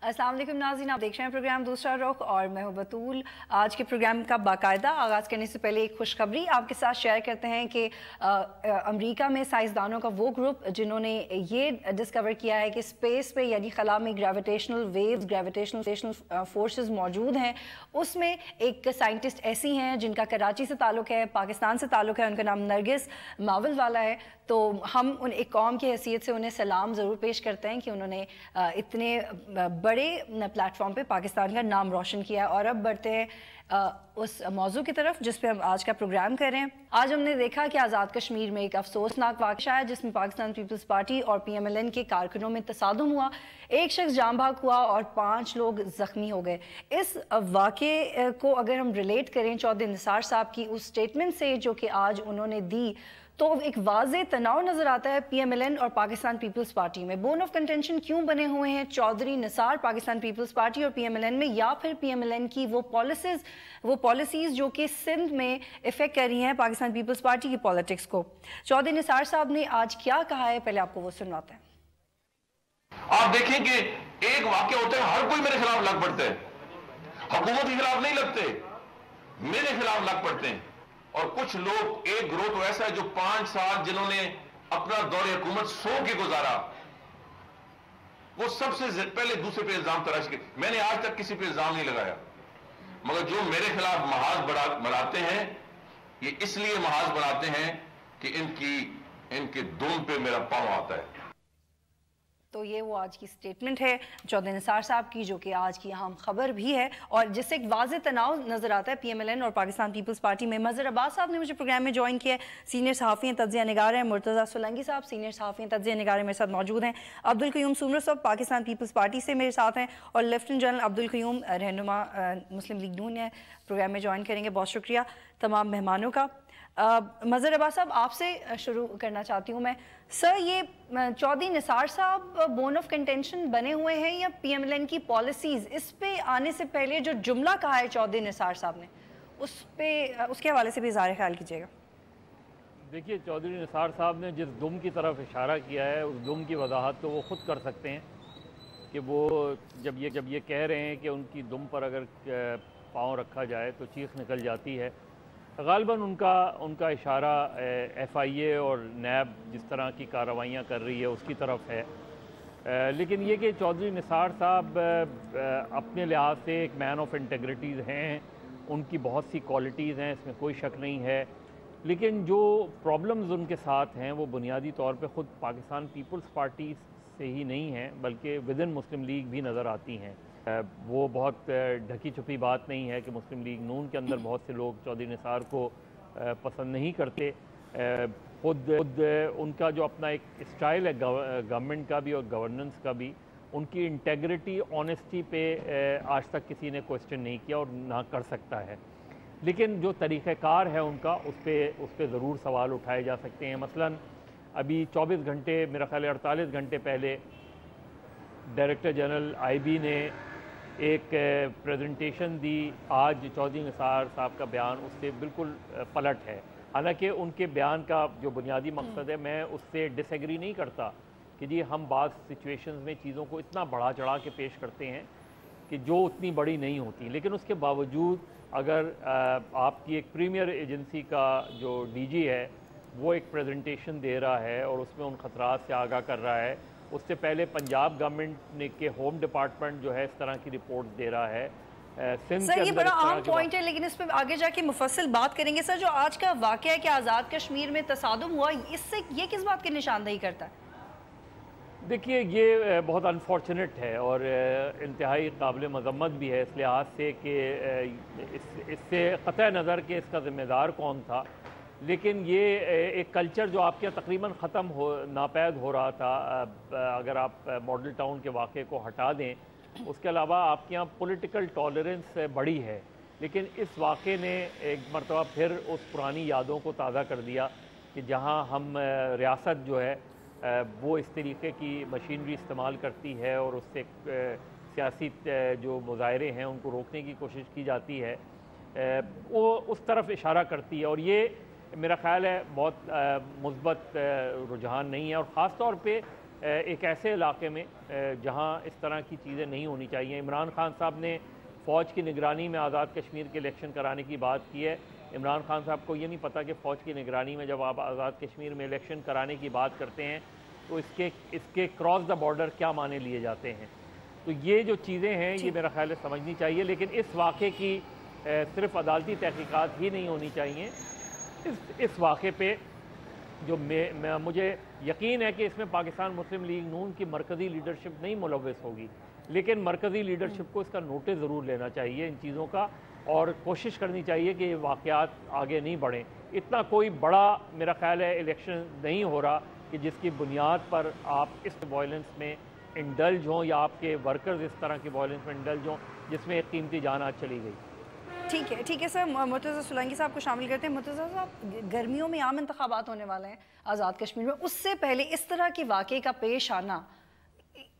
अस्सलाम वालेकुम नाज़रीन, आप देख रहे हैं प्रोग्राम दूसरा रुख और मैं हूं बतूल। आज के प्रोग्राम का बाकायदा आगाज़ करने से पहले एक खुशखबरी आपके साथ शेयर करते हैं कि अमेरिका में साइंसदानों का वो ग्रुप जिन्होंने ये डिस्कवर किया है कि स्पेस पे यानी खला में ग्रेविटेशनल वेव्स, ग्रेविटेशनल फोर्सेस मौजूद हैं। उसमें एक साइंटिस्ट ऐसी हैं जिनका कराची से ताल्लुक़ है, पाकिस्तान से ताल्लुक़ है, उनका नाम नरगिस मावल वाला है। तो हम उन एक कौम की हैसियत से उन्हें सलाम ज़रूर पेश करते हैं कि उन्होंने इतने बड़े प्लेटफॉर्म पे पाकिस्तान का नाम रोशन किया है। और अब बढ़ते हैं उस मौजू की तरफ जिस पे हम आज का प्रोग्राम कर रहे हैं। आज हमने देखा कि आज़ाद कश्मीर में एक अफसोसनाक वाक़या है जिसमें पाकिस्तान पीपल्स पार्टी और PMLN के कारकुनों में तसादुम हुआ, एक शख्स जान भाग हुआ और 5 लोग ज़ख्मी हो गए। इस वाक़े को अगर हम रिलेट करें चौधरी निसार साहब की उस स्टेटमेंट से जो कि आज उन्होंने दी, तो एक वाज़े तनाव नज़र आता है PMLN और पाकिस्तान पीपल्स पार्टी में। बोन ऑफ कंटेंशन क्यों बने हुए हैं चौधरी निसार पाकिस्तान पीपल्स पार्टी और PMLN में, या फिर PMLN की वो पॉलिसीज़ जो कि सिंध में इफ़ेक्ट कर रही हैं पाकिस्तान पीपल्स पार्टी की पॉलिटिक्स को। चौधरी निसार साहब ने आज क्या कहा है, पहले आपको वो सुनवाते हैं। आप देखें कि एक वाक़या होता है, हर कोई मेरे खिलाफ लग पड़ते हैं, हुकूमत के खिलाफ नहीं लगते, मेरे खिलाफ लग पड़ते हैं। और कुछ लोग, एक ग्रोथ तो ऐसा है जो 5 साल जिन्होंने अपना दौरे हुकूमत सो के गुजारा, वो सबसे पहले दूसरे पे इल्जाम तराश के। मैंने आज तक किसी पे इल्जाम नहीं लगाया, मगर जो मेरे खिलाफ महाज बनाते हैं ये इसलिए महाज बनाते हैं कि इनके दुम पे मेरा पांव आता है। तो ये वो आज की स्टेटमेंट है चौधरी निसार साहब की, जो कि आज की अहम खबर भी है और जिससे एक वाज़े तनाव नज़र आता है PMLN और पाकिस्तान पीपल्स पार्टी में। मज़हर अब्बास साहब ने मुझे प्रोग्राम में ज्वाइन किया है, सीनियर सहाफ़ी हैं, तज्ज़िया निगार हैं। मुर्तज़ा सोलंकी साहब सीनियर सहाफ़ी हैं, तज्ज़िया निगार मेरे साथ मौजूद हैं। अब्दुल क़य्यूम सुमर साहब पाकिस्तान पीपल्स पार्टी से मेरे साथ हैं और लेफ्टिनेंट जनरल अब्दुल क़य्यूम रहनुमा मुस्लिम लीग नून है, प्रोग्राम में ज्वाइन करेंगे। बहुत शुक्रिया तमाम मेहमानों का। मज़हर अब्बास साहब आपसे शुरू करना चाहती हूँ मैं। सर, ये चौधरी निसार साहब बोन ऑफ कंटेंशन बने हुए हैं या PMLN की पॉलिसीज़? इस पे आने से पहले जो जुमला कहा है चौधरी निसार साहब ने, उसके हवाले से भी इज़हार ख्याल कीजिएगा। देखिए, चौधरी निसार साहब ने जिस दुम की तरफ इशारा किया है, उस दुम की वजाहत तो वो ख़ुद कर सकते हैं कि वो जब ये कह रहे हैं कि उनकी दुम पर अगर पाँव रखा जाए तो चीख निकल जाती है। ग़ालिबन उनका इशारा FIA और NAB जिस तरह की कार्रवाइयाँ कर रही है उसकी तरफ है। लेकिन ये कि चौधरी निसार साहब अपने लिहाज से एक मैन ऑफ इंटेग्रिटीज़ हैं, उनकी बहुत सी क्वालिटीज़ हैं, इसमें कोई शक नहीं है। लेकिन जो प्रॉब्लम्स उनके साथ हैं वो बुनियादी तौर पे ख़ुद पाकिस्तान पीपल्स पार्टी से ही नहीं हैं, बल्कि विद इन मुस्लिम लीग भी नज़र आती हैं। वो बहुत ढकी छुपी बात नहीं है कि मुस्लिम लीग नून के अंदर बहुत से लोग चौधरी निसार को पसंद नहीं करते। खुद उनका जो अपना एक स्टाइल है गवर्नमेंट का भी और गवर्नेंस का भी, उनकी इंटेग्रिटी, ऑनेस्टी पे आज तक किसी ने क्वेश्चन नहीं किया और ना कर सकता है। लेकिन जो तरीक़ाकार है उनका, उस पर ज़रूर सवाल उठाए जा सकते हैं। मसलन अभी 24 घंटे, मेरा ख्याल है 48 घंटे पहले डायरेक्टर जनरल IB ने एक प्रेजेंटेशन दी। आज चौधरी निसार साहब का बयान उससे बिल्कुल पलट है। हालांकि उनके बयान का जो बुनियादी मकसद है, मैं उससे डिसएग्री नहीं करता कि जी हम बाज़ सिचुएशंस में चीज़ों को इतना बढ़ा चढ़ा के पेश करते हैं कि जो उतनी बड़ी नहीं होती। लेकिन उसके बावजूद अगर आपकी एक प्रीमियर एजेंसी का जो DG है वो एक प्रेजेंटेशन दे रहा है और उसमें उन ख़तरात से आगाह कर रहा है, उससे पहले पंजाब गवर्नमेंट ने के होम डिपार्टमेंट जो है इस तरह की रिपोर्ट दे रहा है। सर, ये बड़ा आम पॉइंट है, लेकिन इस पर आगे जाके मुफस्सिल बात करेंगे। सर, जो आज का वाक़या है कि आज़ाद कश्मीर में तसादुम हुआ, इससे ये किस बात की निशानदेही करता है? देखिए, ये बहुत अनफॉर्चुनेट है और इंतहाई काबिल मज़म्मत भी है इस लिहाज से कि इससे क़तई नज़र के इसका ज़िम्मेदार कौन था। लेकिन ये एक कल्चर जो आपके यहाँ तकरीबन नापैद हो रहा था, अगर आप मॉडल टाउन के वाक़े को हटा दें, उसके अलावा आपके यहाँ पॉलिटिकल टॉलरेंस बड़ी है। लेकिन इस वाक़े ने एक मरतबा फिर उस पुरानी यादों को ताज़ा कर दिया कि जहाँ हम रियासत जो है वो इस तरीके की मशीनरी इस्तेमाल करती है और उससे सियासी जो मुज़ाहरे हैं उनको रोकने की कोशिश की जाती है, वो उस तरफ इशारा करती है। और ये मेरा ख़्याल है बहुत मुस्बत रुझान नहीं है। और ख़ास तौर पे ایک ایسے علاقے میں جہاں اس طرح کی چیزیں نہیں ہونی چاہیے. عمران خان صاحب نے فوج کی نگرانی میں آزاد کشمیر کے الیکشن کرانے کی بات کی ہے. عمران خان صاحب کو یہ نہیں پتہ کہ فوج کی نگرانی میں جب آپ آزاد کشمیر میں الیکشن کرانے کی بات کرتے ہیں تو اس کے کراس دا بارڈر کیا معنی لیے جاتے ہیں. تو یہ جو چیزیں ہیں یہ میرا خیال ہے سمجھنی چاہیے. لیکن اس واقعے کی صرف عدالتی تحقیقات ہی نہیں ہونی چاہیے. اس واقعے پہ جو مجھے یقین ہے کہ اس میں پاکستان مسلم لیگ نون کی مرکزی لیڈرشپ نہیں ملوث ہوگی، لیکن مرکزی لیڈرشپ کو اس کا نوٹس ضرور لینا چاہیے ان چیزوں کا، اور کوشش کرنی چاہیے کہ یہ واقعات آگے نہیں بڑھیں. اتنا کوئی بڑا میرا خیال ہے الیکشن نہیں ہو رہا کہ جس کی بنیاد پر آپ اس وائلنس میں انڈلج ہوں یا آپ کے ورکرز اس طرح کی وائلنس میں انڈلج ہوں جس میں ایک قیمتی جان آج چلی گئی. ٹھیک ہے سر. مرتضیٰ سولانگی صاحب کو شامل کرتے ہیں. مرتضیٰ صاحب، گرمیوں میں عام انتخابات ہونے والے ہیں آزاد کشمیر میں، اس سے پہلے اس طرح کے واقعے کا پیش آنا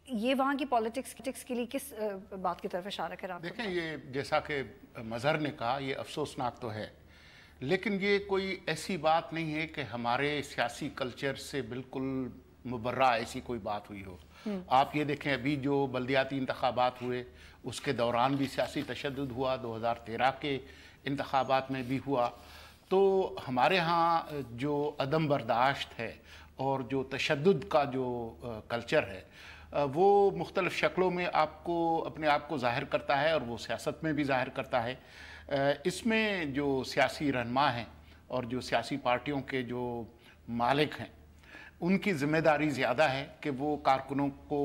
یہ وہاں کی پالیٹکس کے لیے کس بات کی طرف اشارہ کر رہا ہے؟ دیکھیں، یہ جیسا کہ مظہر نے کہا یہ افسوسناک تو ہے، لیکن یہ کوئی ایسی بات نہیں ہے کہ ہمارے سیاسی کلچر سے بالکل مبرہ ایسی کوئی بات ہوئی ہو. آپ یہ دیکھیں، ابھی جو بلدیاتی انتخابات ہوئے اس کے دوران بھی سیاسی تشدد ہوا، 2013 کے انتخابات میں بھی ہوا. تو ہمارے ہاں جو عدم برداشت ہے اور جو تشدد کا جو کلچر ہے وہ مختلف شکلوں میں آپ کو اپنے آپ کو ظاہر کرتا ہے، اور وہ سیاست میں بھی ظاہر کرتا ہے. اس میں جو سیاسی رہنما ہیں اور جو سیاسی پارٹیوں کے جو مالک ہیں ان کی ذمہ داری زیادہ ہے کہ وہ کارکنوں کو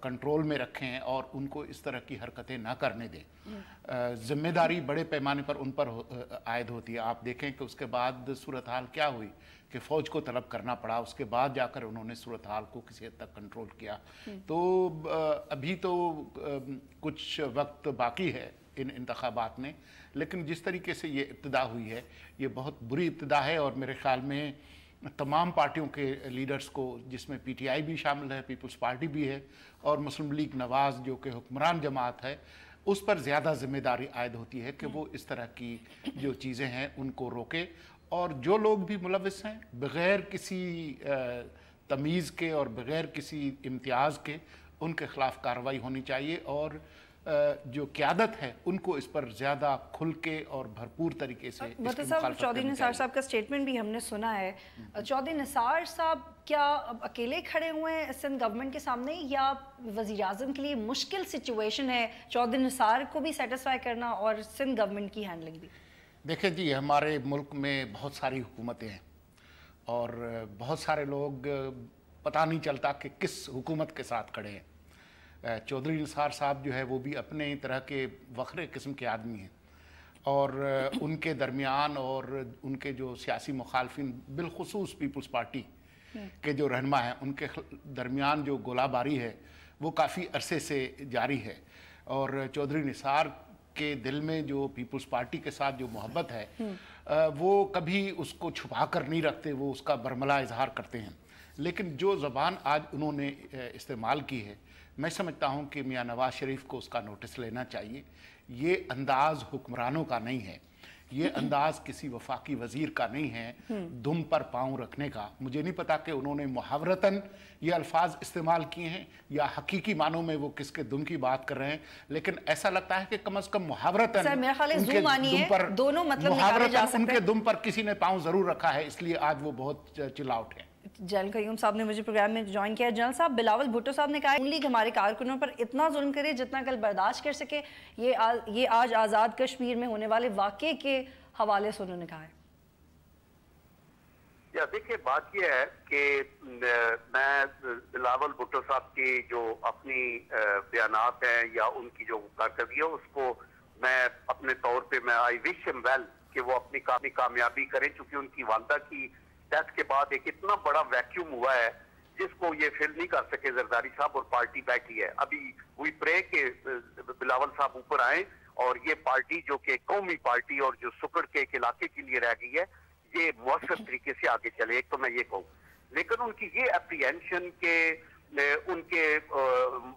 کنٹرول میں رکھیں اور ان کو اس طرح کی حرکتیں نہ کرنے دیں. ذمہ داری بڑے پیمانے پر ان پر عائد ہوتی ہے. آپ دیکھیں کہ اس کے بعد صورتحال کیا ہوئی کہ فوج کو طلب کرنا پڑا، اس کے بعد جا کر انہوں نے صورتحال کو کسی حد تک کنٹرول کیا. تو ابھی تو کچھ وقت باقی ہے ان انتخابات میں، لیکن جس طریقے سے یہ ابتدا ہوئی ہے یہ بہت بری ابتدا ہے. اور میرے خیال میں تمام پارٹیوں کے لیڈرز کو، جس میں پی ٹی آئی بھی شامل ہے، پیپلز پارٹی بھی ہے، اور مسلم لیگ نواز جو کہ حکمران جماعت ہے، اس پر زیادہ ذمہ داری عائد ہوتی ہے کہ وہ اس طرح کی جو چیزیں ہیں ان کو روکے. اور جو لوگ بھی ملوث ہیں بغیر کسی تمیز کے اور بغیر کسی امتیاز کے ان کے خلاف کارروائی ہونی چاہیے، اور جو قیادت ہے ان کو اس پر زیادہ کھل کے اور بھرپور طریقے سے چودھری نثار صاحب کا سٹیٹمنٹ بھی ہم نے سنا ہے. چودھری نثار صاحب کیا اکیلے کھڑے ہوئے ہیں سندھ گورنمنٹ کے سامنے، یا وزیر اعظم کے لیے مشکل سچویشن ہے چودھری نثار کو بھی سیٹسفائی کرنا اور سندھ گورنمنٹ کی ہینڈلنگ بھی؟ دیکھیں جی، ہمارے ملک میں بہت ساری حکومتیں ہیں اور بہت سارے لوگ پتہ نہیں چلتا کہ کس حکومت کے ساتھ کھڑے ہیں. چودھری نثار صاحب جو ہے وہ بھی اپنے طرح کے وکھرے قسم کے آدمی ہیں، اور ان کے درمیان اور ان کے جو سیاسی مخالفین، بالخصوص پیپلز پارٹی کے جو رہنما ہیں، ان کے درمیان جو گولہ باری ہے وہ کافی عرصے سے جاری ہے. اور چودھری نثار کے دل میں جو پیپلز پارٹی کے ساتھ جو محبت ہے وہ کبھی اس کو چھپا کر نہیں رکھتے، وہ اس کا برملا اظہار کرتے ہیں. لیکن جو زبان آج انہوں نے استعمال کی ہے، میں سمجھتا ہوں کہ میاں نواز شریف کو اس کا نوٹس لینا چاہیے. یہ انداز حکمرانوں کا نہیں ہے، یہ انداز کسی وفاقی وزیر کا نہیں ہے دم پر پاؤں رکھنے کا. مجھے نہیں پتا کہ انہوں نے محاورتاً یہ الفاظ استعمال کیے ہیں یا حقیقی معنوں میں وہ کس کے دم کی بات کر رہے ہیں، لیکن ایسا لگتا ہے کہ کم از کم محاورتاً ان کے دم پر کسی نے پاؤں ضرور رکھا ہے، اس لیے آج وہ بہت چل آؤٹ ہے. جنرل قیوم صاحب نے مجھے پروگرام میں جوائن کیا. جنرل صاحب، بلاول بھٹو صاحب نے کہا لیگ ہمارے کارکنوں پر اتنا ظلم کرے جتنا کل برداشت کر سکے. یہ آج آزاد کشمیر میں ہونے والے واقعے کے حوالے سے انہوں نے کہا ہے. دیکھیے، بات یہ ہے کہ میں بلاول بھٹو صاحب کی جو اپنی بیانات ہیں یا ان کی جو کارکردگی ہے اس کو میں اپنے طور پہ میں آئی وش ہم ویل کہ وہ اپنی کامیابی کریں، چونکہ ان کی والدہ کی ڈیتھ کے بعد ایک اتنا بڑا ویکیوم ہوا ہے جس کو یہ فل نہیں کر سکے زرداری صاحب، اور پارٹی بیٹھی ہے. ابھی وی پرے کہ بلاول صاحب اوپر آئیں اور یہ پارٹی جو کہ قومی پارٹی اور جو سکڑ کے ایک علاقے کے لیے رہ گئی ہے یہ مؤثر طریقے سے آگے چلے. ایک تو میں یہ کہوں، لیکن ان کی یہ اپریہنشن کہ ان کے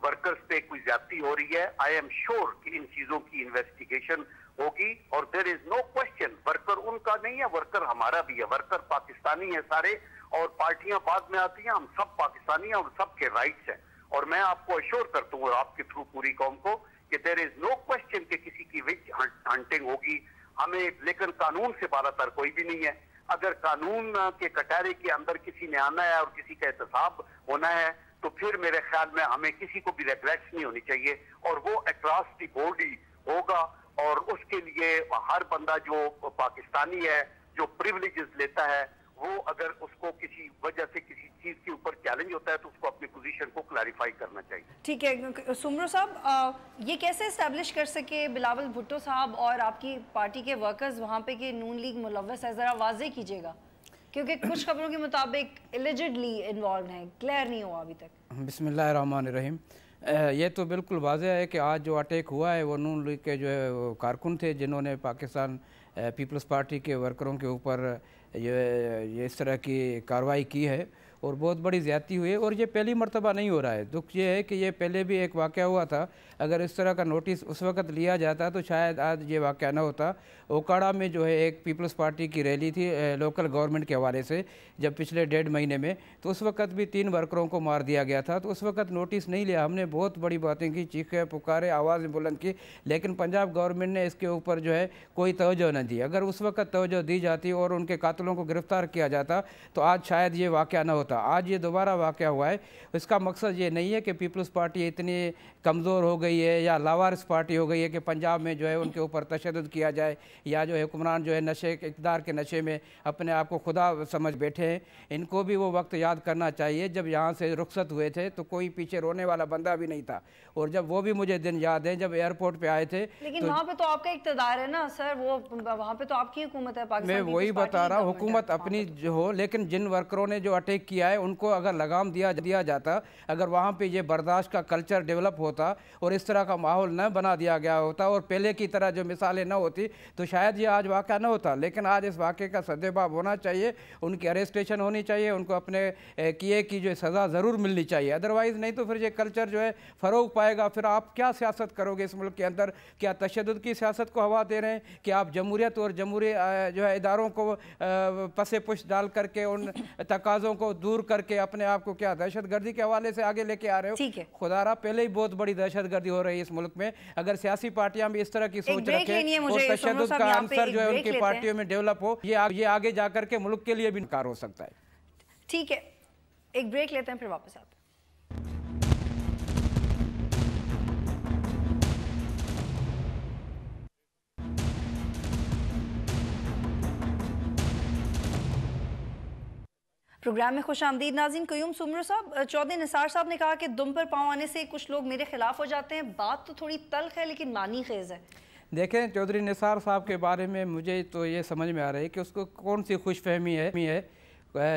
ورکرز پہ کوئی زیادتی ہو رہی ہے، آئی ایم شور کہ ان چیزوں کی انویسٹیگیشن ہوگی. اور دیر از نو کوشچن ورکر ان का नहीं है, वर्कर हमारा भी है, वर्कर पाकिस्तानी है सारे, और पार्टियां बाद में आती हैं, हम सब पाकिस्तानी हैं और सबके राइट्स हैं। और मैं आपको अश्योर करता हूँ और आपके थ्रू पूरी कौम को कि देयर इज नो क्वेश्चन कि किसी की विच हंटिंग होगी हमें, लेकिन कानून से बालातर कोई भी नहीं है। अगर कानून के कटारे के अंदर किसी ने आना है और किसी का एहतसाब होना है तो फिर मेरे ख्याल में हमें किसी को भी रिग्रेट्स नहीं होनी चाहिए, और वो अक्रॉस द बोर्ड ही होगा। और उसके लिए हर बंदा जो पाकिस्तानी है, जो प्रिविलेजेस लेता है, वो अगर उसको किसी वजह से किसी चीज के ऊपर चैलेंज होता है तो उसको अपनी पोजीशन को क्लैरिफाई करना चाहिए। ठीक है सुमरो साहब, ये कैसे इस्टेब्लिश कर सके बिलावल भुट्टो साहब और आपकी पार्टी के वर्कर्स वहाँ पे कि नून लीग मुलव्वस है, ज़रा वाज़ेह कीजिएगा, क्योंकि कुछ खबरों के मुताबिक एलिजिडली इन्वॉल्व हैं, क्लियर नहीं हुआ अभी तक। बिस्मिल्लाहिर्रहमानिर्रहीम। ये तो बिल्कुल वाज़ेह है कि आज जो अटैक हुआ है वो नून लीग के जो है वो कारकुन थे जिन्होंने पाकिस्तान पीपल्स पार्टी के वर्करों के ऊपर ये इस तरह की कार्रवाई की है और बहुत बड़ी ज़्यादती हुई है। और ये पहली मरतबा नहीं हो रहा है। दुख ये है कि ये पहले भी एक वाक़या हुआ था, अगर इस तरह का नोटिस उस वक़्त लिया जाता तो शायद आज ये वाक़या ना होता। ओकाड़ा में जो है एक पीपल्स पार्टी की रैली थी लोकल गवर्नमेंट के हवाले से, जब पिछले 1.5 महीने में, तो उस वक़्त भी 3 वर्करों को मार दिया गया था। तो उस वक़्त नोटिस नहीं लिया, हमने बहुत बड़ी बातें की, चीखें पुकारे, आवाज़ें बुलंद की, लेकिन पंजाब गवर्नमेंट ने इसके ऊपर जो है कोई तवज्जो न दी। अगर उस वक़्त तवज्जो दी जाती और उनके कातिलों को गिरफ़्तार किया जाता तो आज शायद ये वाक़या न होता। आज ये दोबारा वाक़या हुआ है। इसका मकसद ये नहीं है कि पीपल्स पार्टी इतनी कमज़ोर हो गई है या लावारिस पार्टी हो गई है कि पंजाब में जो है उनके ऊपर तशद्दुद किया जाए, या जो है हुक्मरान जो है नशे इक़्तिदार के नशे में अपने आप को खुदा समझ बैठे हैं। इनको भी वो वक्त याद करना चाहिए जब यहाँ से रुखसत हुए थे तो कोई पीछे रोने वाला बंदा भी नहीं था। और जब वो भी मुझे दिन याद है जब एयरपोर्ट पे आए थे, लेकिन वहाँ पे तो आपका इक़्तिदार है ना सर, वो वहाँ पे तो आपकी हुकूमत है पाकिस्तान। मैं वही बता रहा हूँ, हुकूमत अपनी जो हो, लेकिन जिन वर्करों ने जो अटैक किया है उनको अगर लगाम दिया जाता, अगर वहाँ पे ये बर्दाश्त का कल्चर डेवलप होता और इस तरह का माहौल न बना दिया गया होता और पहले की तरह जो मिसालें न होती तो शायद ये आज वाक़या न होता। लेकिन आज इस वाक़े का सद्देबाब होना चाहिए, उनकी अरेस्टेशन होनी चाहिए, उनको अपने किए की जो सज़ा ज़रूर मिलनी चाहिए। अदरवाइज़ नहीं तो फिर ये कल्चर जो है फ़रोग पाएगा। फिर आप क्या सियासत करोगे इस मुल्क के अंदर? क्या तशद्दुद की सियासत को हवा दे रहे हैं? कि आप जमहूरियत और जमहूरी जो है इदारों को पसे पुश डाल करके उन तकाज़ों को दूर करके अपने आप को क्या दहशतगर्दी के हवाले से आगे लेके आ रहे हो? खुदारा पहले ही बहुत बड़ी दहशतगर्दी हो रही है इस मुल्क में। अगर सियासी पार्टियां भी इस तरह की सोच रखें और तशद्दुद का आंसर जो है उनकी पार्टियों में डेवलप हो, ये आगे जाकर के मुल्क के लिए भी नकार हो सकता है। ठीक है, एक ब्रेक लेते हैं फिर वापस आते हैं। प्रोग्राम में खुश आमदीद नाज़रीन। क़य्यूम सुमरो साहब, चौधरी निसार साहब ने कहा कि दुम पर पाँव आने से कुछ लोग मेरे खिलाफ हो जाते हैं। बात तो थोड़ी तल्ख है लेकिन मानी खेज है। देखें, चौधरी निसार साहब के बारे में मुझे तो ये समझ में आ रहा है कि उसको कौन सी खुशफहमी है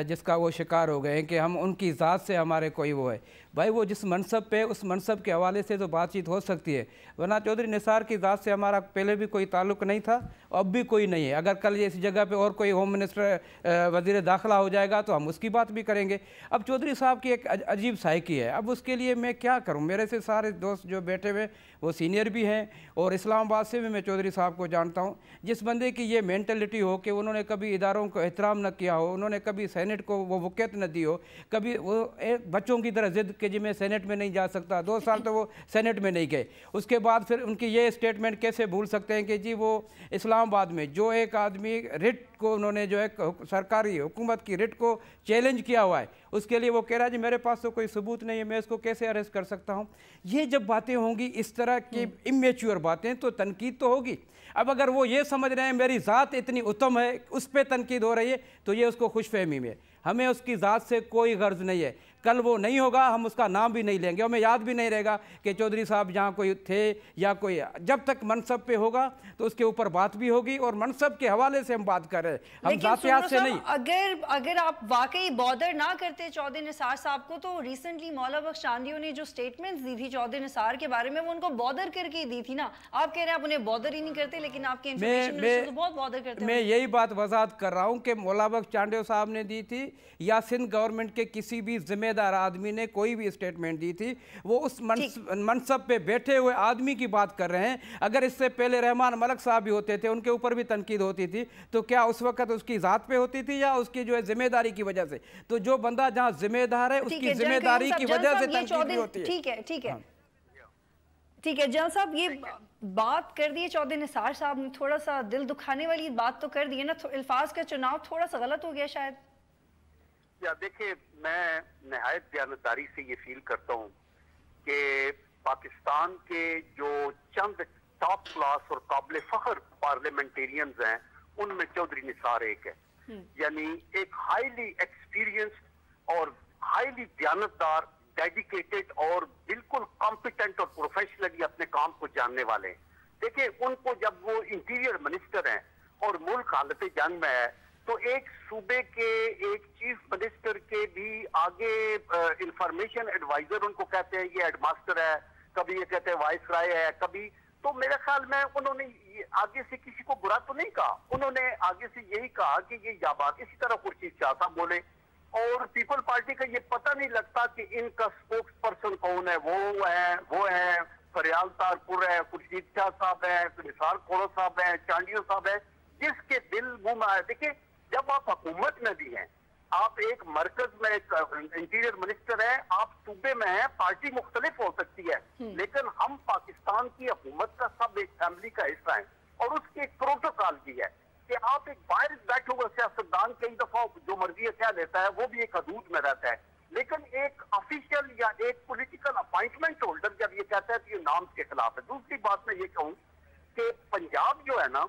जिसका वो शिकार हो गए हैं कि हम उनकी ज़ात से हमारे कोई वो है। भाई वो जिस मनसब पे, उस मनसब के हवाले से तो बातचीत हो सकती है, वरना चौधरी निसार की ज़ात से हमारा पहले भी कोई ताल्लुक़ नहीं था, अब भी कोई नहीं है। अगर कल इस जगह पे और कोई होम मिनिस्टर वज़ीर दाखिला हो जाएगा तो हम उसकी बात भी करेंगे। अब चौधरी साहब की एक अजीब साइकी है, अब उसके लिए मैं क्या करूँ? मेरे से सारे दोस्त जो बैठे हुए वो सीनियर भी हैं और इस्लामाबाद से भी मैं चौधरी साहब को जानता हूँ। जिस बंदे की ये मेंटलिटी हो कि उन्होंने कभी इदारों को एहतराम न किया हो, उन्होंने कभी सेनेट को वो वक़्त न दी हो, कभी वो बच्चों की तरह ज़िद कि जी मैं सेनेट में नहीं जा सकता, 2 साल तो वो सेनेट में नहीं गए। उसके बाद फिर उनकी ये स्टेटमेंट कैसे भूल सकते हैं कि जी वो इस्लामाबाद में जो एक आदमी रिट को उन्होंने जो है सरकारी हुकूमत की रिट को चैलेंज किया हुआ है, उसके लिए वो कह रहा है जी मेरे पास तो कोई सबूत नहीं है, मैं इसको कैसे अरेस्ट कर सकता हूँ। ये जब बातें होंगी इस तरह की इमेच्योर बातें तो तनकीद तो होगी। अब अगर वो ये समझ रहे हैं मेरी ज़ात इतनी उत्तम है, उस पर तनकीद हो रही है, तो ये उसको खुशफहमी में। हमें उसकी ज़ात से कोई गर्ज नहीं है। कल वो नहीं होगा, हम उसका नाम भी नहीं लेंगे, हमें याद भी नहीं रहेगा कि चौधरी साहब जहाँ कोई थे या कोई। जब तक मनसब पे होगा तो उसके ऊपर बात भी होगी और मनसब के हवाले से हम बात कर रहे हैं, हम ज़ातियात से नहीं। अगर आप वाकई बॉदर ना करते चौधरी निसार साहब को, तो रिसेंटली मौला बख्श चांदियों ने जो स्टेटमेंट्स दी थी चौधरी निसार के बारे में, वो उनको बॉदर करके दी थी ना। आप कह रहे हैं आप उन्हें बॉदर ही नहीं करते, लेकिन आपके इंफॉर्मेशन मिनिस्टर तो बहुत बॉदर करते हैं। मैं यही बात वजाहत कर रहा हूँ कि मौला बख्श चांदियों साहब ने दी थी या सिंध गवर्नमेंट के किसी भी जिम्मेदार जिम्मेदार आदमी ने कोई भी स्टेटमेंट दी थी, वो उस मनसब पे बैठे हुए आदमी की बात कर रहे हैं। अगर इससे पहले रहमान मलिक साहब भी होते थे, उनके ऊपर भी तनकीद होती थी, तो क्या उस वक्त उसकी ज़ात पे होती थी या उसकी जो है जिम्मेदारी की वजह से? तो जो बंदा जहाँ जिम्मेदार है उसकी जिम्मेदारी की वजह से तनकीद भी होती है। ठीक है, ठीक है, ठीक है। जनरल साहब, ये बात कर दी है चौधरी निसार साहब ने, थोड़ा सा दिल दुखाने वाली बात तो कर दी है ना, अल्फाज का चुनाव थोड़ा सा गलत हो गया शायद। या देखिए, मैं निहायत दयानतदारी से ये फील करता हूँ कि पाकिस्तान के जो चंद टॉप क्लास और काबिल फख्र पार्लियामेंटेरियंस हैं, उनमें चौधरी निसार एक है। यानी एक हाईली एक्सपीरियंस्ड और हाईली दयानतदार, डेडिकेटेड और बिल्कुल कॉम्पिटेंट और प्रोफेशनली अपने काम को जानने वाले हैं। देखिए, उनको जब वो इंटीरियर मिनिस्टर हैं और मुल्क हालत जंग में है, तो एक सूबे के एक चीफ मिनिस्टर के भी आगे इंफॉर्मेशन एडवाइजर उनको कहते हैं, ये हेडमास्टर है, कभी ये कहते हैं वाइस राय है, कभी तो मेरे ख्याल में उन्होंने आगे से किसी को बुरा तो नहीं कहा, उन्होंने आगे से यही कहा कि ये या बात इसी तरह खुर्शीद शाह साहब बोले, और पीपल पार्टी का ये पता नहीं लगता कि इनका स्पोक्स पर्सन कौन है। वो है फरियाल तारपुर है, खुर्शीद शाह साहब है, निसार खोड़ो साहब है, चांडियो साहब है, जिसके दिल मुंह में आए। देखिए, जब आप हुकूमत में भी हैं, आप एक मरकज में एक इंटीरियर मिनिस्टर है, आप सूबे में हैं, पार्टी मुख्तलिफ हो सकती है, लेकिन हम पाकिस्तान की हुकूमत का सब एक फैमिली का हिस्सा है, और उसकी एक प्रोटोकॉल भी है कि आप एक बाहर बैठे हुए सियासतदान कई दफा जो मर्जी कह लेता है, वो भी एक हदूद में रहता है, लेकिन एक ऑफिशियल या एक पॉलिटिकल अपॉइंटमेंट होल्डर जब ये कहता है तो ये नाम के खिलाफ है। दूसरी बात मैं ये कहूँ कि पंजाब जो है ना,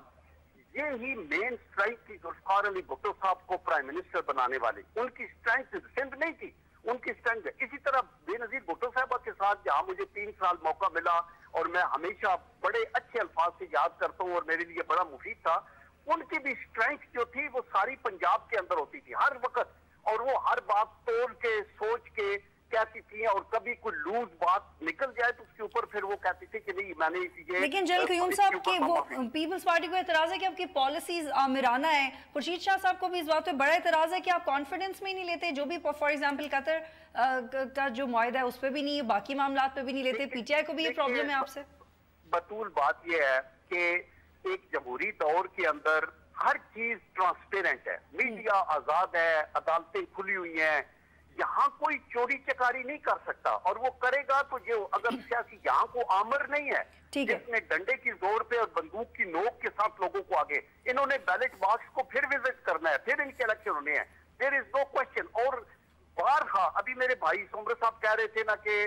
ये ही मेन स्ट्रेंथ थी जुल्फिकार अली भुट्टो साहब को प्राइम मिनिस्टर बनाने वाली। उनकी स्ट्रेंथ सिंध नहीं थी, उनकी स्ट्रेंथ है। इसी तरह बेनजीर भुट्टो साहब के साथ जहाँ मुझे 3 साल मौका मिला और मैं हमेशा बड़े अच्छे अल्फाज से याद करता हूँ और मेरे लिए बड़ा मुफीद था, उनकी भी स्ट्रेंथ जो थी वो सारी पंजाब के अंदर होती थी हर वक्त, और वो हर बात तोड़ के सोच के कहती थी, और कभी कोई लूज बात निकल जाए तो उसके ऊपर फिर वो कहती थी कि नहीं मैंने ये। लेकिन जनरल क़य्यूम साहब के वो पीपल्स पार्टी को एतराज है कि आपकी पॉलिसीज आमिराना है। खुर्शीद शाह साहब को भी इस बात पे बड़ा एतराज है कि आप कॉन्फिडेंस में ही नहीं लेते, जो भी फॉर एग्जाम्पल कतर का जो मुआहदा है उस पर भी नहीं, बाकी मामला पे भी नहीं लेते। पीटीआई को भी ये प्रॉब्लम है आपसे? बतूल बात यह है कि एक जमहूरी दौर के अंदर हर चीज ट्रांसपेरेंट है, मीडिया आजाद है, अदालतें खुली हुई हैं, यहाँ कोई चोरी चकारी नहीं कर सकता, और वो करेगा तो जो अगर सियासी यहाँ को आमर नहीं है जिसने डंडे की जोर पे और बंदूक की नोक के साथ लोगों को आगे, इन्होंने बैलेट बॉक्स को फिर विजिट करना है, फिर इनके इलेक्शन होने हैं, देयर इज नो क्वेश्चन। और बारहा अभी मेरे भाई सोमर साहब कह रहे थे ना कि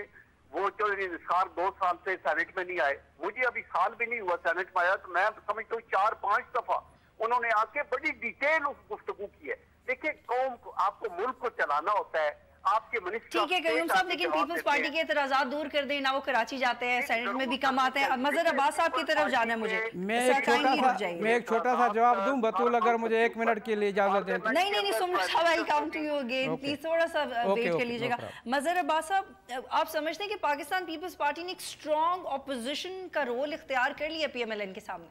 वो चौधरी निसार 2 साल से सेनेट में नहीं आए, मुझे अभी साल भी नहीं हुआ सेनेट में आया, तो मैं समझता हूँ 4-5 दफा उन्होंने आके बड़ी डिटेल उस गुफ्तगू की है। देखिए, कौम को, आपको मुल्क को चलाना होता है, आपके मिनिस्टर ठीक है क़य्यूम साहब, लेकिन पीपल्स पार्टी के एतराज़ात दूर कर दें ना, वो कराची जाते हैं, सेनेट में भी कम आते हैं। मजहर अब्बास साहब की तरफ जाना है मुझे, मैं एक छोटा सा जवाब दूं बतूल, अगर मुझे 1 मिनट के लिए इजाजत दें। नहीं सुमर साहब, I come to you again, please थोड़ा सा वेट कर लीजिएगा। मजहर अब्बास साहब, आप समझते हैं कि पाकिस्तान पीपल्स पार्टी ने एक स्ट्रॉन्ग ऑपोजिशन का रोल इख्तियार कर लिया PMLN के सामने?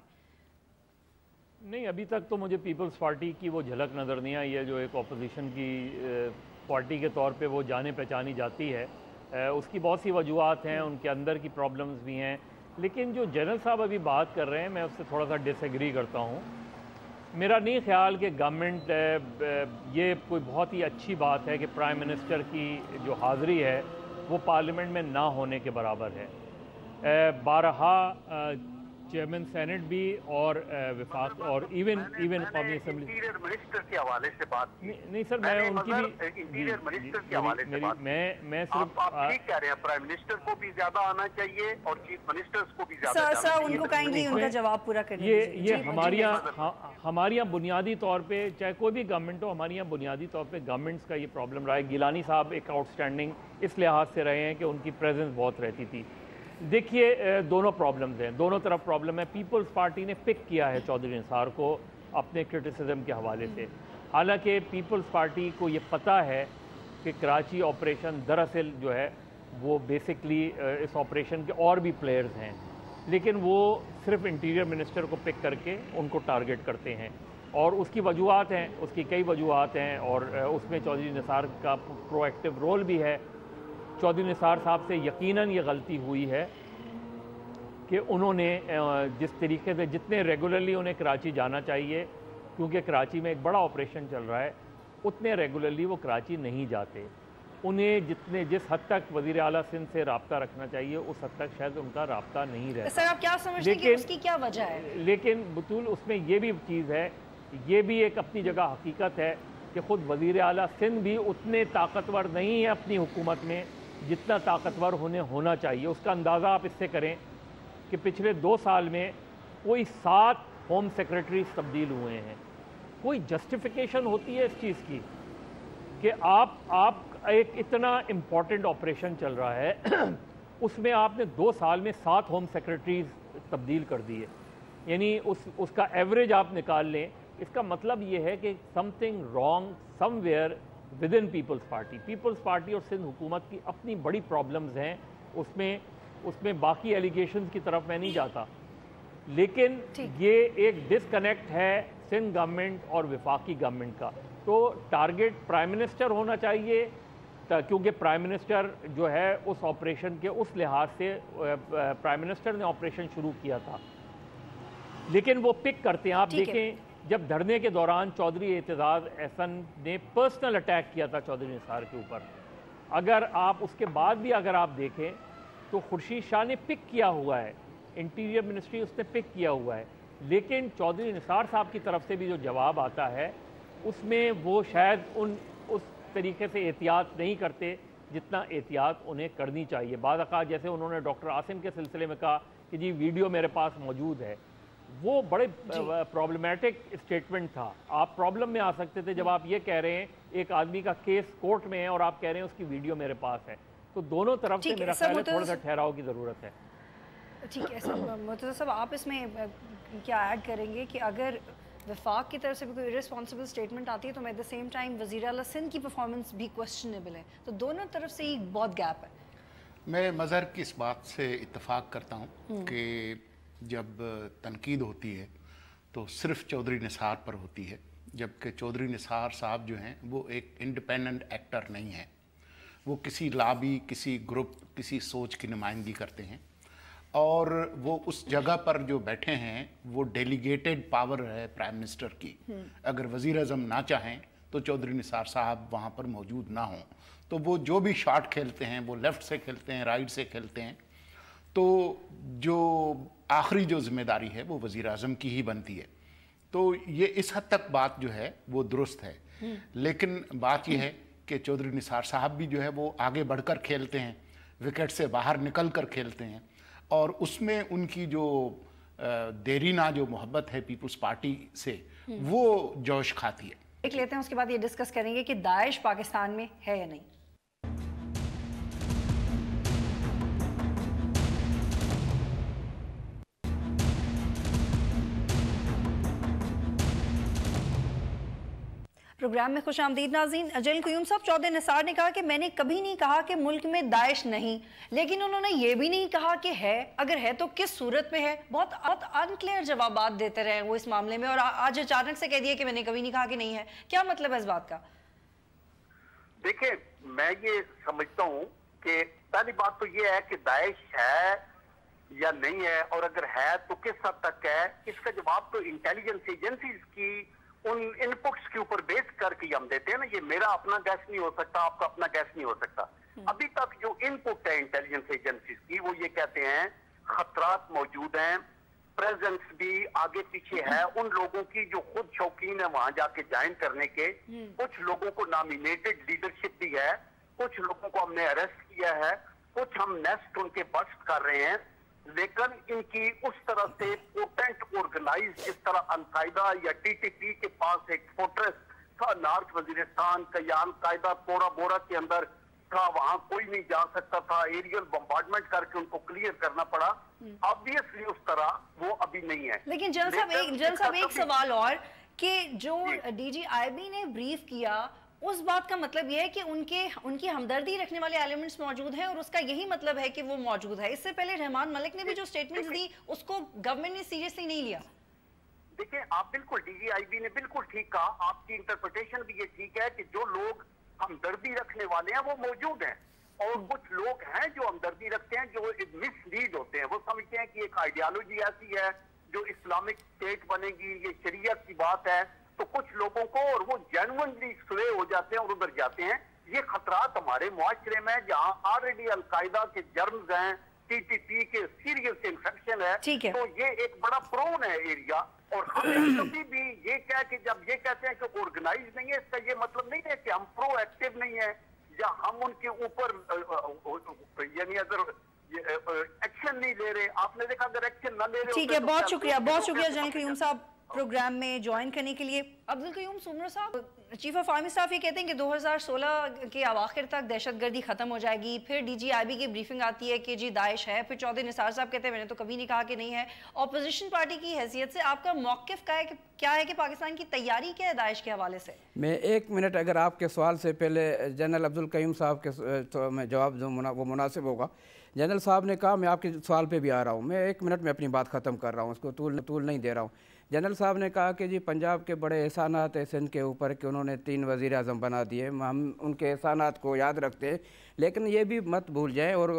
नहीं, अभी तक तो मुझे पीपल्स पार्टी की वो झलक नज़र नहीं आई है जो एक अपोजिशन की पार्टी के तौर पे वो जाने पहचानी जाती है। उसकी बहुत सी वजूहत हैं, उनके अंदर की प्रॉब्लम्स भी हैं, लेकिन जो जनरल साहब अभी बात कर रहे हैं मैं उससे थोड़ा सा डिसएग्री करता हूँ। मेरा नहीं ख्याल कि गवर्नमेंट ये कोई बहुत ही अच्छी बात है कि प्राइम मिनिस्टर की जो हाज़िरी है वो पार्लियामेंट में ना होने के बराबर है। बारहा चेयरमैन सेनेट भी और विफाक और इवन कौमी असेंबली इंटीरियर मिनिस्टर के हवाले से बात नहीं सर, मैं उनकी भी इंटीरियर मिनिस्टर के हवाले से बात, मैं सिर्फ आप ठीक कह रहे हैं, प्राइम मिनिस्टर को भी ज्यादा आना चाहिए और चीफ मिनिस्टर्स को भी ज्यादा। सर उनको काइंडली उनका जवाब पूरा करिए। ये हमारे यहाँ बुनियादी तौर पे, चाहे कोई भी गवर्नमेंट हो, हमारे यहाँ बुनियादी तौर पे गवर्नमेंट्स का ये प्रॉब्लम रहा है। गिलानी साहब एक आउटस्टैंडिंग इस लिहाज से रहे हैं कि उनकी प्रेजेंस बहुत रहती थी। देखिए, दोनों प्रॉब्लम्स हैं, दोनों तरफ प्रॉब्लम है। पीपल्स पार्टी ने पिक किया है चौधरी निसार को अपने क्रिटिसिज्म के हवाले से, हालांकि पीपल्स पार्टी को ये पता है कि कराची ऑपरेशन दरअसल जो है वो बेसिकली इस ऑपरेशन के और भी प्लेयर्स हैं, लेकिन वो सिर्फ इंटीरियर मिनिस्टर को पिक करके उनको टारगेट करते हैं। और उसकी वजूहत हैं, उसकी कई वजूहत हैं, और उसमें चौधरी निसार का प्रोएक्टिव रोल भी है। चौधरी निसार साहब से यकीनन ये गलती हुई है कि उन्होंने जिस तरीके से, जितने रेगुलरली उन्हें कराची जाना चाहिए, क्योंकि कराची में एक बड़ा ऑपरेशन चल रहा है, उतने रेगुलरली वो कराची नहीं जाते। उन्हें जिस हद तक वज़ीर आला सिंध से रब्ता रखना चाहिए, उस हद तक शायद उनका रब्ता नहीं रहता। सर आप क्या समझते हैं कि उसकी क्या वजह है? लेकिन बतूल उसमें ये भी चीज़ है, ये भी एक अपनी जगह हकीकत है कि ख़ुद वज़ीर आला सिंध भी उतने ताकतवर नहीं है अपनी हुकूमत में जितना ताकतवर होना चाहिए। उसका अंदाज़ा आप इससे करें कि पिछले 2 साल में कोई 7 होम सेक्रेटरीज तब्दील हुए हैं। कोई जस्टिफिकेशन होती है इस चीज़ की कि आप एक इतना इम्पॉर्टेंट ऑपरेशन चल रहा है उसमें आपने 2 साल में 7 होम सेक्रेटरीज तब्दील कर दिए, यानी उसका एवरेज आप निकाल लें। इसका मतलब ये है कि something wrong somewhere with in people's party और सिंध हुकूमत की अपनी बड़ी प्रॉब्लम्स हैं। उसमें बाकी एलिगेशंस की तरफ मैं नहीं जाता, लेकिन ये एक डिसकनेक्ट है सिंध गवर्नमेंट और वफाकी गवर्नमेंट का। तो टारगेट प्राइम मिनिस्टर होना चाहिए, क्योंकि प्राइम मिनिस्टर जो है उस ऑपरेशन के उस लिहाज से प्राइम मिनिस्टर ने ऑपरेशन शुरू किया था, लेकिन वो पिक करते हैं। आप देखें, जब धरने के दौरान चौधरी एतजाज़ एहसन ने पर्सनल अटैक किया था चौधरी निसार के ऊपर, अगर आप उसके बाद भी अगर आप देखें तो खुर्शीद शाह ने पिक किया हुआ है, इंटीरियर मिनिस्ट्री उसने पिक किया हुआ है, लेकिन चौधरी निसार साहब की तरफ से भी जो जवाब आता है उसमें वो शायद उस तरीके से एहतियात नहीं करते जितना एहतियात उन्हें करनी चाहिए। बाद अक़ात जैसे उन्होंने डॉक्टर आसिम के सिलसिले में कहा कि जी वीडियो मेरे पास मौजूद है, वो बड़े प्रॉब्लमेटिक स्टेटमेंट था। आप प्रॉब्लम में आ सकते थे जब आप ये कह रहे हैं एक आदमी का केस कोर्ट में है और आप कह रहे हैं उसकी वीडियो मेरे पास है। तो दोनों तरफ से मेरा ख्याल है थोड़ा सा ठहराव की ज़रूरत है। ठीक है सर, मुर्तज़ा साहब आप इसमें क्या ऐड करेंगे कि अगर वफाक की तरफ से भी कोई इररिस्पॉन्सिबल स्टेटमेंट आती है तो एट द सेम टाइम वज़ीर आला सिंध की परफॉर्मेंस भी क्वेश्चनेबल है, तो दोनों तरफ से ही बहुत गैप है। मैं मज़हर की इस बात से इत्तफाक करता हूँ कि जब तनकीद होती है तो सिर्फ चौधरी निसार पर होती है, जबकि चौधरी निसार साहब जो हैं वो एक इंडिपेंडेंट एक्टर नहीं हैं। वो किसी लॉबी, किसी ग्रुप, किसी सोच की नुमाइंदगी करते हैं, और वो उस जगह पर जो बैठे हैं वो डेलीगेटेड पावर है प्राइम मिनिस्टर की। अगर वज़ीर आज़म ना चाहें तो चौधरी निसार साहब वहाँ पर मौजूद ना हों, तो वो जो भी शॉट खेलते हैं वो लेफ़्ट से खेलते हैं, राइट से खेलते हैं, तो जो आखिरी जो जिम्मेदारी है वो वज़ीर आज़म की ही बनती है। तो ये इस हद तक बात जो है वो दुरुस्त है, लेकिन बात यह है कि चौधरी निसार साहब भी जो है वो आगे बढ़कर खेलते हैं, विकेट से बाहर निकल कर खेलते हैं, और उसमें उनकी जो देरीना जो मोहब्बत है पीपल्स पार्टी से वो जोश खाती है। देख लेते हैं, उसके बाद ये डिस्कस करेंगे कि दाइश पाकिस्तान में है या नहीं। प्रोग्राम में खुश आमदीद नाज़रीन। अजल क़य्यूम साहब, चौधरी निसार ने कहा कि मैंने कभी नहीं कहा कि मुल्क में दाइश नहीं, लेकिन उन्होंने ये भी नहीं कहा कि है, अगर है तो किस सूरत में है। बहुत अनक्लियर जवाबात देते रहे वो इस मामले में, और आज अचानक से कह दिया कि मैंने कभी नहीं कहा कि नहीं है। क्या मतलब है इस बात का? देखिए, मैं ये समझता हूँ कि पहली बात तो ये है कि दाइश है या नहीं है, और अगर है तो किस हद तक है। इसका जवाब तो इंटेलिजेंस एजेंसीज की उन इनपुट्स के ऊपर बेस करके हम देते हैं ना। ये मेरा अपना गैस नहीं हो सकता, आपका अपना गैस नहीं हो सकता। अभी तक जो इनपुट है इंटेलिजेंस एजेंसीज की वो ये कहते हैं खतरात मौजूद हैं, प्रेजेंस भी आगे पीछे है उन लोगों की जो खुद शौकीन है वहां जाके ज्वाइन करने के। कुछ लोगों को नॉमिनेटेड लीडरशिप भी है, कुछ लोगों को हमने अरेस्ट किया है, कुछ हम नेस्ट उनके बस्ट कर रहे हैं, लेकिन इनकी उस तरह से पोटेंट ऑर्गेनाइज जिस तरह अल-कायदा या टीटीपी के पास एक फोर्ट्रेस था नॉर्थ वजीरिस्तान का या अल-कायदा बोरा बोरा के अंदर था, वहां कोई नहीं जा सकता था, एरियल बम्बार्डमेंट करके उनको क्लियर करना पड़ा। ऑब्वियसली उस तरह वो अभी नहीं है। लेकिन जनरल साहब एक सवाल और कि जो डीजीआईबी ने ब्रीफ किया उस बात का मतलब यह है कि उनकी हमदर्दी रखने वाले एलिमेंट्स मौजूद हैं, और उसका यही मतलब है कि वो मौजूद है। इससे पहले रहमान मलिक ने भी जो स्टेटमेंट्स दी उसको गवर्नमेंट ने सीरियसली नहीं लिया। دیکھیں آپ بالکل ڈی جی آئی بی نے بالکل ٹھیک کہا, آپ کی انٹرپریٹیشن بھی یہ ٹھیک ہے کہ جو لوگ ہمدردی رکھنے والے ہیں وہ موجود ہیں, اور کچھ لوگ ہیں جو ہمدردی رکھتے ہیں جو مس لیڈ ہوتے ہیں, وہ سمجھتے ہیں کہ ایک آئیڈیالوجی ایسی ہے جو اسلامک اسٹیٹ بنے گی, یہ شریعت کی بات ہے, تو کچھ لوگوں کو, اور وہ جینوئنلی سوے ہو جاتے ہیں اور ادھر جاتے ہیں. یہ خطرات ہمارے معاشرے میں جہاں آلریڈی القاعدہ کے جرمز ہیں, ٹی ٹی پی کے سیریس انفیکشن ہے, تو یہ ایک بڑا پرون ہے ایریا. اور ہمیں کبھی بھی یہ کہہ کہ جب یہ کہتے ہیں کہ آرگنائز نہیں ہے, اس کا یہ مطلب نہیں ہے کہ ہم پرو ایکٹیو نہیں ہیں یا ہم ان کے اوپر یعنی اگر ایکشن نہیں لے رہے. آپ نے دیکھا اگر ایکشن نہ لے رہے. ٹھیک ہے, بہت شکریہ جنرل قیوم صاحب پروگرام میں جوائن کرنے کے لیے. عبدالقیوم سومرو صاحب, چیف آف آرمی اسٹاف یہ کہتے ہیں کہ 2016 کے اواخر تک دہشت گردی ختم ہو جائے گی. پھر ڈی جی آئی بی کی بریفنگ آتی ہے کہ جی داعش ہے. پھر چودھری نثار صاحب کہتے ہیں میں نے تو کبھی نہیں کہا کہ نہیں ہے. اپوزیشن پارٹی کی حیثیت سے آپ کا موقف کیا ہے کہ پاکستان کی تیاری کیا ہے داعش کے حوالے سے؟ میں 1 منٹ اگر آپ کے سوال سے پہلے جنرل عبدالقیوم صاحب کے میں جواب دوں وہ مناسب ہوگا. جنرل صاحب نے کہا, میں آپ کے سوال پہ بھی آ رہا ہوں, میں 1 منٹ میں اپنی بات ختم کر رہا ہوں, اس کو طول نہیں دے رہا ہوں. جنرل صاحب نے کہا کہ جی پنجاب کے بڑے احسانات ہیں سندھ کے اوپر کہ انہوں نے 3 وزیر اعظم بنا دیے, ہم ان کے احسانات کو یاد رکھتے ہیں, لیکن یہ بھی مت بھول جائیں. اور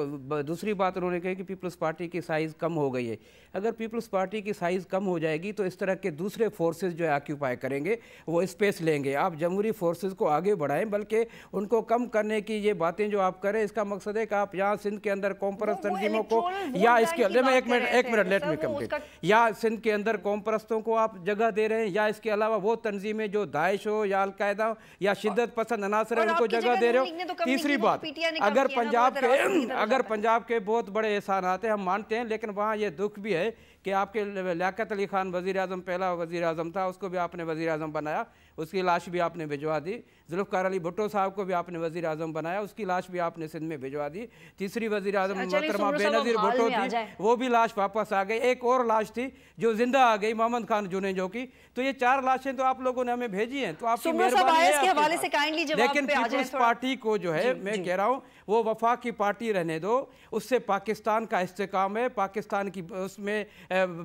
دوسری بات انہوں نے کہی کہ پیپلز پارٹی کی سائز کم ہو گئی ہے. اگر پیپلز پارٹی کی سائز کم ہو جائے گی تو اس طرح کے دوسرے فورسز جو ہے آکیوپائی کریں گے, وہ اسپیس لیں گے. آپ جمہوری فورسز کو آگے بڑھائیں, بلکہ ان کو کم کرنے کی یہ باتیں جو آپ کریں, اس کا مقصد ہے کہ آپ یہاں سندھ کے اندر قوم پرست تنظیموں کو یا اس کے ایک منٹ لیٹ می کمپلیٹ, یا سندھ کے اندر قوم پرستوں کو آپ جگہ دے رہے ہیں, یا اس کے علاوہ وہ تنظیمیں جو داعش ہو یا القاعدہ یا شدت پسند عناصر ہیں ان کو جگہ دے رہے ہو. تیسری بات, اگر پنجاب کے بہت بڑے احسانات ہیں ہم مانتے ہیں, لیکن وہاں یہ دکھ بھی ہے کہ آپ کے لیاقت علی خان وزیر اعظم پہلا وزیر اعظم تھا, اس کو بھی آپ نے وزیر اعظم بنایا, اس کی لاش بھی آپ نے بھجوا دی. ذوالفقار علی بھٹو صاحب کو بھی آپ نے وزیر اعظم بنایا, اس کی لاش بھی آپ نے سندھ میں بھجوا دی. تیسری وزیر اعظم محترمہ بے نظیر بھٹو تھی, وہ بھی لاش واپس آ گئی. ایک اور لاش تھی جو زندہ آ گئی, محمد خان جونیجو کی. تو یہ 4 لاشیں تو آپ لوگوں نے ہمیں بھیجی ہیں, تو آپ کی مہربانی ہے. لیکن پیپلز پارٹی کو جو ہے میں کہہ رہا ہوں وہ وفاق کی پارٹی رہنے دو, اس سے پاکستان کا استحکام ہے, پاکستان کی اس میں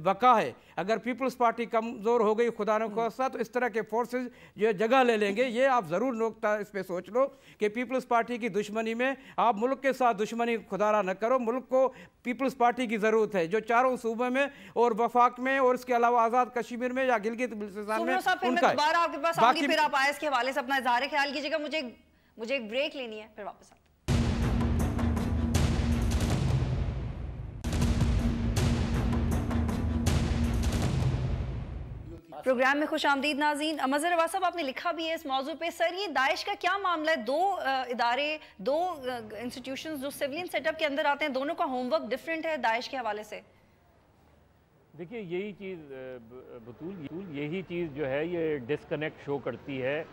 بقا ہے. اگر پیپلز پارٹی کمزور ہو گئی خدا نخواستہ تو اس طرح کے فورسز جو جگہ لے لیں گے. یہ آپ ضرور نقطہ اس پہ سوچ لو کہ پیپلز پارٹی کی دشمنی میں آپ ملک کے ساتھ دشمنی خدا را نہ کرو. ملک کو پیپلز پارٹی کی ضرورت ہے جو چاروں صوبے میں اور وفاق میں اور اس کے علاوہ آزاد کشمیر میں یا گلگت بلتستان میں ان کا ہے. دوبارہ آپ کے پاس آؤں گی, پھر آپ آئس کے حوالے سے اپنا اظہار خیال کیجیے گا. مجھے ایک بریک لینی ہے, پھر واپس آتے ہیں. پروگرام میں خوش آمدید ناظرین. مظہر عواد صاحب, آپ نے لکھا بھی ہے اس موضوع پہ, سر یہ داعش کا کیا معاملہ ہے؟ 2 ادارے, 2 انسٹیٹیوشنز جو سیولین سیٹ اپ کے اندر آتے ہیں, دونوں کا ہوم ورک ڈیفرنٹ ہے داعش کے حوالے سے. دیکھیے یہی چیز بطول, یہی چیز جو ہے یہ ڈسکنیکٹ شو کرتی ہے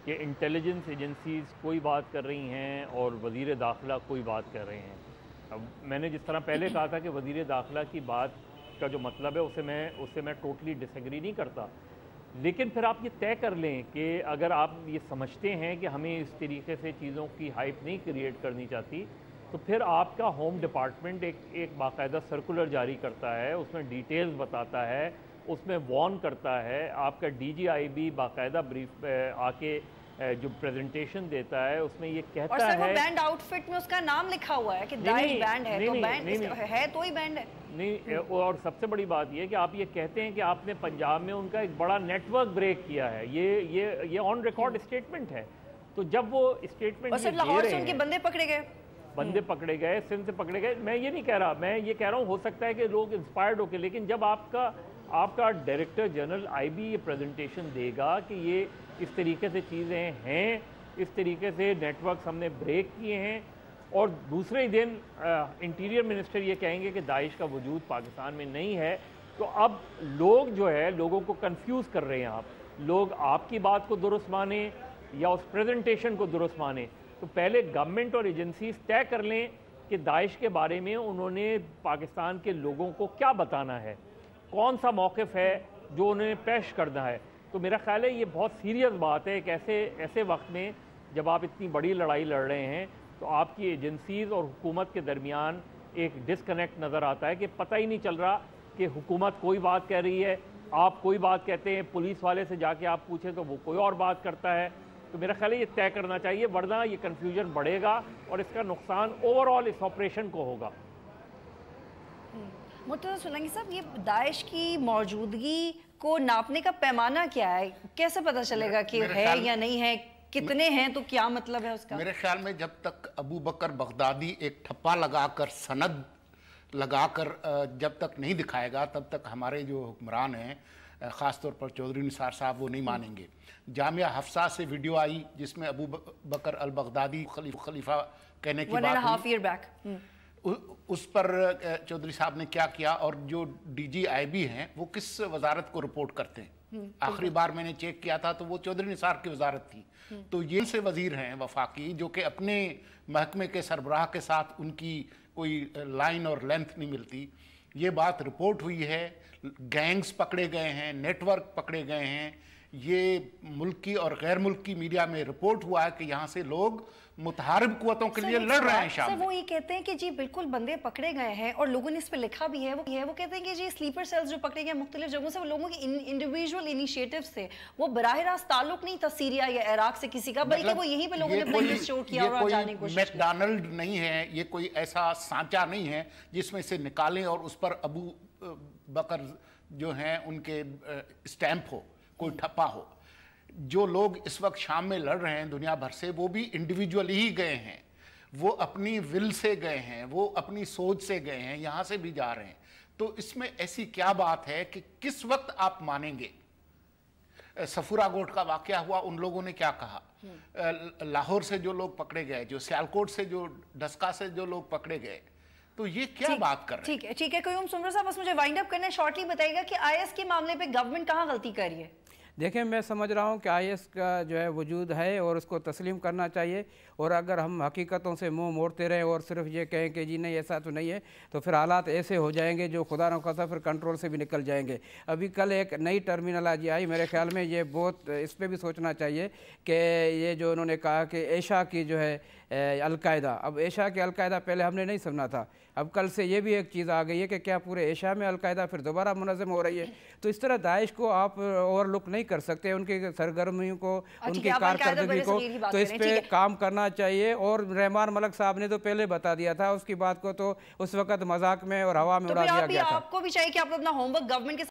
کہ انٹیلیجنس ایجنسیز کوئی بات کر رہی ہیں اور وزیر داخلہ کوئی بات کر رہے ہیں. اب میں نے جس طرح پہلے کہا تھا کہ وزیر داخلہ کی بات کا جو مطلب ہے اس سے میں ٹوٹلی ڈس ایگری نہیں کرتا, لیکن پھر آپ یہ طے کر لیں کہ اگر آپ یہ سمجھتے ہیں کہ ہمیں اس طریقے سے چیزوں کی ہائپ نہیں کریٹ کرنی چاہتی, تو پھر آپ کا ہوم ڈپارٹمنٹ ایک باقاعدہ سرکولر جاری کرتا ہے, اس میں ڈیٹیلز بتاتا ہے, اس میں وارن کرتا ہے. آپ کا ڈی جی آئی بی باقاعدہ بریف آ کے جو پریزنٹیشن دیتا ہے اس میں یہ کہتا ہے, اور سر وہ بینڈ آؤٹ فٹ میں اس کا نام لکھا ہوا ہے کہ داعش بینڈ ہے, تو بینڈ ہے تو ہی بینڈ ہے نہیں. اور سب سے بڑی بات یہ ہے کہ آپ یہ کہتے ہیں کہ آپ نے پنجاب میں ان کا ایک بڑا نیٹ ورک بریک کیا ہے, یہ آن ریکارڈ اسٹیٹمنٹ ہے. تو جب وہ اسٹیٹمنٹ اور لاہور سے ان کے بندے پکڑے گئے, سندھ سے پکڑے گئے, میں یہ نہیں کہہ رہا, میں یہ کہہ رہا ہوں ہو سکتا ہے کہ لوگ انسپائرڈ ہو کے, لیکن جب آپ کا ڈائریکٹر جنرل آئی بی یہ پریزنٹیشن دے گا کہ یہ اس طریقے سے چیزیں ہیں, اس طریقے سے نیٹ ورکس ہم نے بریک کیے ہیں, اور دوسرے دن انٹیریئر منسٹر یہ کہیں گے کہ داعش کا وجود پاکستان میں نہیں ہے, تو اب لوگ جو ہے لوگوں کو کنفیوز کر رہے ہیں. لوگ آپ کی بات کو درست مانیں یا اس پریزنٹیشن کو درست مانیں. تو پہلے گورنمنٹ اور ایجنسیز طے کر لیں کہ داعش کے بارے میں انہوں نے پاکستان کے لوگوں کو کیا بتانا ہے, کون سا موقف ہے جو انہوں نے پیش کرنا ہے. تو میرا خیال ہے یہ بہت سیریس بات ہے. ایک ایسے وقت میں جب آپ اتنی بڑی لڑائی لڑ رہے ہیں تو آپ کی ایجنسیز اور حکومت کے درمیان ایک ڈسکنیکٹ نظر آتا ہے کہ پتہ ہی نہیں چل رہا کہ حکومت کوئی بات کہہ رہی ہے, آپ کوئی بات کہتے ہیں، پولیس والے سے جا کے آپ پوچھیں تو وہ کوئی اور بات کرتا ہے. تو میرا خیال ہے یہ طے کرنا چاہیے، ورنہ یہ کنفیوژن بڑھے گا اور اس کا نقصان اوور آل اس آپریشن کو ہوگا. مرتضی سولنگی صاحب، یہ داعش کی موجودگی کو ناپنے کا پیمانہ کیا ہے؟ کیسے پتہ چلے گا کہ ہے یا نہیں ہے؟ کتنے ہیں تو کیا مطلب ہے اس کا؟ میرے خیال میں جب تک ابو بکر بغدادی ایک ٹھپا لگا کر، سند لگا کر جب تک نہیں دکھائے گا، تب تک ہمارے جو حکمران ہیں، خاص طور پر چودھری نثار صاحب، وہ نہیں مانیں گے. جامعہ حفصہ سے ویڈیو آئی جس میں ابو بکر البغدادی خلیفہ کہنے کی بات ہوئی، اس پر چودھری صاحب نے کیا کیا، اور جو ڈی جی آئی بی ہیں وہ کس وزارت کو رپورٹ کرتے ہیں؟ آخری بار میں نے چیک کیا تھا تو وہ چودھری نثار کی وزارت تھی. تو یہ سے وزیر ہیں وفاقی جو کہ اپنے محکمے کے سربراہ کے ساتھ ان کی کوئی لائن اور لینتھ نہیں ملتی. یہ بات رپورٹ ہوئی ہے، گینگز پکڑے گئے ہیں، نیٹ ورک پکڑے گئے ہیں. یہ ملکی اور غیر ملکی میڈیا میں رپورٹ ہوا ہے کہ یہاں سے لوگ متحارب قوتوں کے لیے لڑ رہے ہیں شام میں. وہ یہ کہتے ہیں کہ جی بالکل بندے پکڑے گئے ہیں اور لوگوں نے اس پہ لکھا بھی ہے. وہ کہتے ہیں کہ جی سلیپر سیلز جو پکڑے گئے مختلف جگہوں سے، وہ لوگوں کی انڈیویجول انیشیٹو سے، وہ براہ راست تعلق نہیں تھا سیریا یا عراق سے کسی کا، بلکہ وہ یہیں پہ لوگوں نے اپنا انسٹور کیا اور جانے کی کوشش کی. میک ڈونلڈ نہیں ہے، یہ کوئی ایسا سانچہ نہیں ہے جس میں سے نکالیں اور اس پر ابو بکر جو ہیں ان کے اسٹیمپ ہو، کوئی ٹھپا ہو. جو لوگ اس وقت شام میں لڑ رہے ہیں دنیا بھر سے، وہ بھی انڈیویجولی ہی گئے ہیں، وہ اپنی ول سے گئے ہیں، وہ اپنی سوچ سے گئے ہیں، یہاں سے بھی جا رہے ہیں. تو اس میں ایسی کیا بات ہے کہ کس وقت آپ مانیں گے؟ سفورا گوٹ کا واقعہ ہوا، ان لوگوں نے کیا کہا؟ لاہور سے جو لوگ پکڑے گئے، جو سیالکوٹ سے، جو ڈسکا سے جو لوگ پکڑے گئے، تو یہ کیا بات کر رہے ہیں؟ ٹھیک ہے قیوم سمرو صاحب، بس مجھے وائنڈ اپ کرنا ہے، شارٹلی بتائیے گا کہ آئی ایس کے معاملے پہ گورنمنٹ کہاں غلطی کر رہی ہے؟ دیکھیں، میں سمجھ رہا ہوں کہ آئی ایس کا جو ہے وجود ہے اور اس کو تسلیم کرنا چاہیے. اور اگر ہم حقیقتوں سے منہ موڑتے رہیں اور صرف یہ کہیں کہ جی نہیں ایسا تو نہیں ہے، تو پھر حالات ایسے ہو جائیں گے جو خدا نخواستہ پھر کنٹرول سے بھی نکل جائیں گے. ابھی کل ایک نئی ٹرمینالوجی آئی، میرے خیال میں یہ بہت اس پہ بھی سوچنا چاہیے کہ یہ جو انہوں نے کہا کہ ایشیا کی جو ہے القاعدہ، اب ایشیا کی القاعدہ پہلے ہم نے نہیں سنا تھا، اب کل سے یہ بھی ایک چیز آ گئی ہے کہ کیا پورے ایشیا میں القاعدہ پھر دوبارہ منظم ہو رہی ہے. تو اس طرح داعش کو آپ اوور لک نہیں کر سکتے، ان کی سرگرمیوں کو، ان کی کارکردگی کو، تو اس پہ کام کرنا چاہیے. اور رحمان ملک صاحب نے تو پہلے بتا دیا تھا، اس کی بات کو تو اس وقت مذاق میں اور ہوا میں اڑا دیا گیا تھا. آپ کو بھی چاہیے کہ آپ اپنا ہوم ورک گورنمنٹ کے